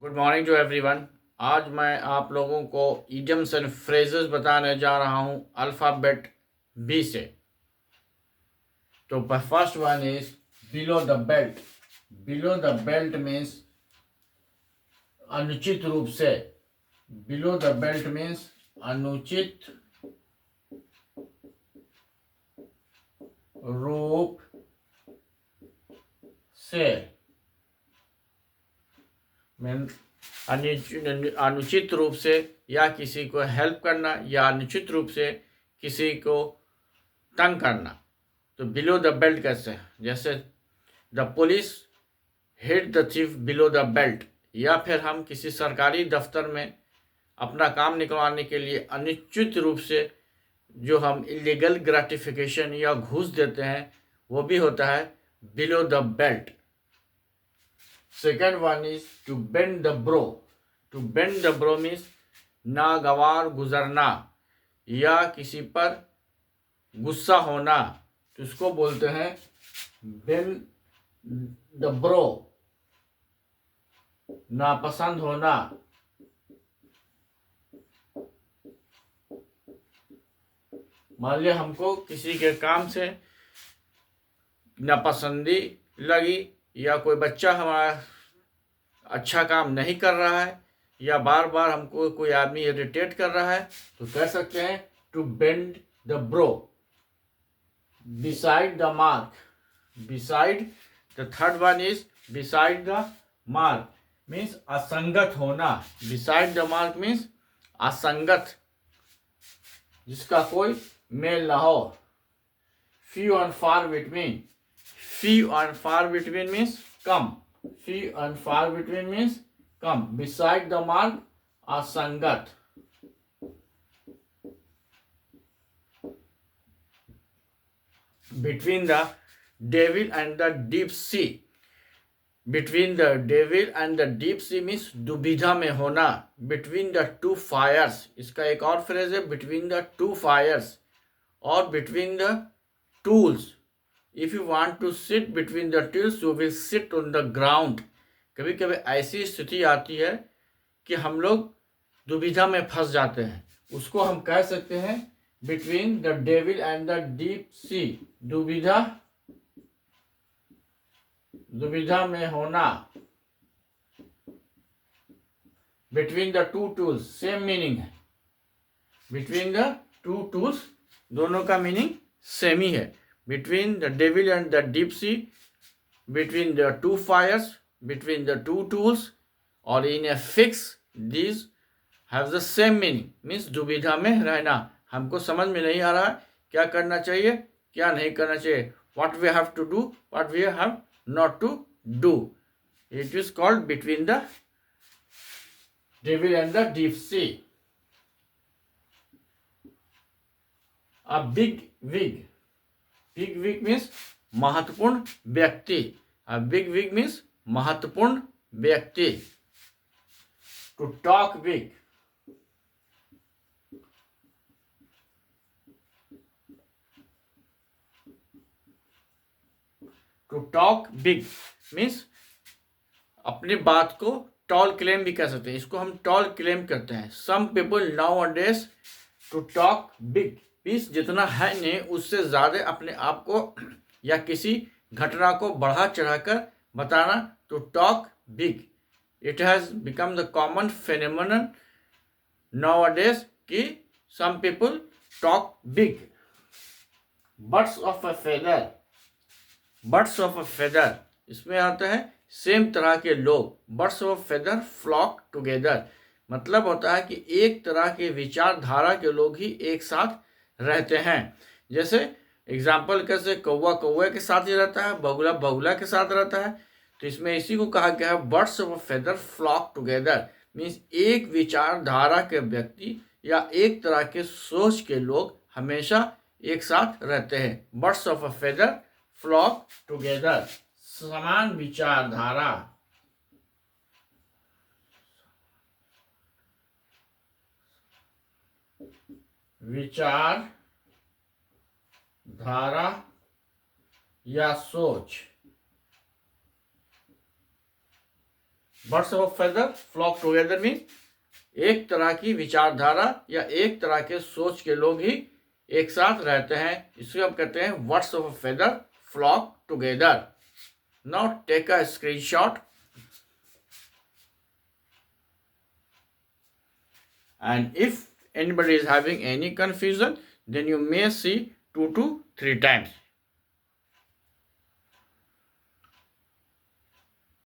Good morning to everyone. आज मैं आप लोगों को इडियम्स एंड फ्रेजेस बताने जा रहा हूँ अल्फ़ाबेट बी से। तो first one is below the belt. Below the belt means अनुचित रूप से। बिलो द बेल्ट मीन्स अनुचित रूप से। अनुचित रूप से या किसी को हेल्प करना या अनुचित रूप से किसी को तंग करना। तो बिलो द बेल्ट कैसे है? जैसे the police hit the thief below the belt, या फिर हम किसी सरकारी दफ्तर में अपना काम निकलवाने के लिए अनुचित रूप से जो हम इलीगल ग्रेटिफिकेशन या घूस देते हैं वो भी होता है below the belt. Second one is to bend the brow. To bend the brow means नागवार गुजरना या किसी पर गुस्सा होना, तो उसको बोलते हैं बेंड द ब्रो, नापसंद होना। मान लिया हमको किसी के काम से नापसंदी लगी, या कोई बच्चा हमारा अच्छा काम नहीं कर रहा है, या बार बार हमको कोई आदमी इरिटेट कर रहा है, तो कह सकते हैं to bend the brow. Beside the mark. Beside the third one is beside the mark means असंगत होना। बिसाइड द मार्क मीन्स असंगत, जिसका कोई मेल ना हो। few and far between। few and far between means come. few and far between means come. beside the mark असंगत। between the devil and the deep sea। between the devil and the deep sea means दुविधा में होना। between the two fires, इसका एक और phrase है between the two fires, और between the tools। if you want to sit between the tools you will sit on the ground। कभी कभी ऐसी स्थिति आती है कि हम लोग दुविधा में फंस जाते हैं, उसको हम कह सकते हैं between the devil and the deep sea। दुविधा में होना। between the two tools same meaning है। between the two tools दोनों का मीनिंग सेम ही है। between the devil and the deep sea, between the two fires, between the two tools, or in a fix, these have the same meaning means दुविधा में रहना। हमको समझ में नहीं आ रहा है क्या करना चाहिए क्या नहीं करना चाहिए, what we have to do, what we have not to do। it is called between the devil and the deep sea। a big wig। big wig means महत्वपूर्ण व्यक्ति। a big wig means महत्वपूर्ण व्यक्ति। to talk big। to talk big means अपनी बात को toll claim भी कर सकते हैं, इसको हम टॉल क्लेम करते हैं। Some people nowadays to talk big means जितना है नहीं उससे ज़्यादा अपने आप को या किसी घटना को बढ़ा चढ़ाकर बताना। To talk big it has become the common phenomenon nowadays कि some people talk big. Birds of a feather. Birds of a feather इसमें आता है सेम तरह के लोग। Birds of feather flock together मतलब होता है कि एक तरह के विचारधारा के लोग ही एक साथ रहते हैं। जैसे एग्जाम्पल कैसे कौवा कौवे के साथ ही रहता है, बगुला बगुला के साथ रहता है, तो इसमें इसी को कहा गया है birds of feather flock together means एक विचारधारा के व्यक्ति या एक तरह के सोच के लोग हमेशा एक साथ रहते हैं। Birds of feather flock together समान विचारधारा। विचारधारा या सोच birds of feather flock together mean एक तरह की विचारधारा या एक तरह के सोच के लोग ही एक साथ रहते हैं, इसको हम कहते हैं birds of feather flock together. Now take a screenshot and if anybody is having any confusion, then you may see 2 to 3 times.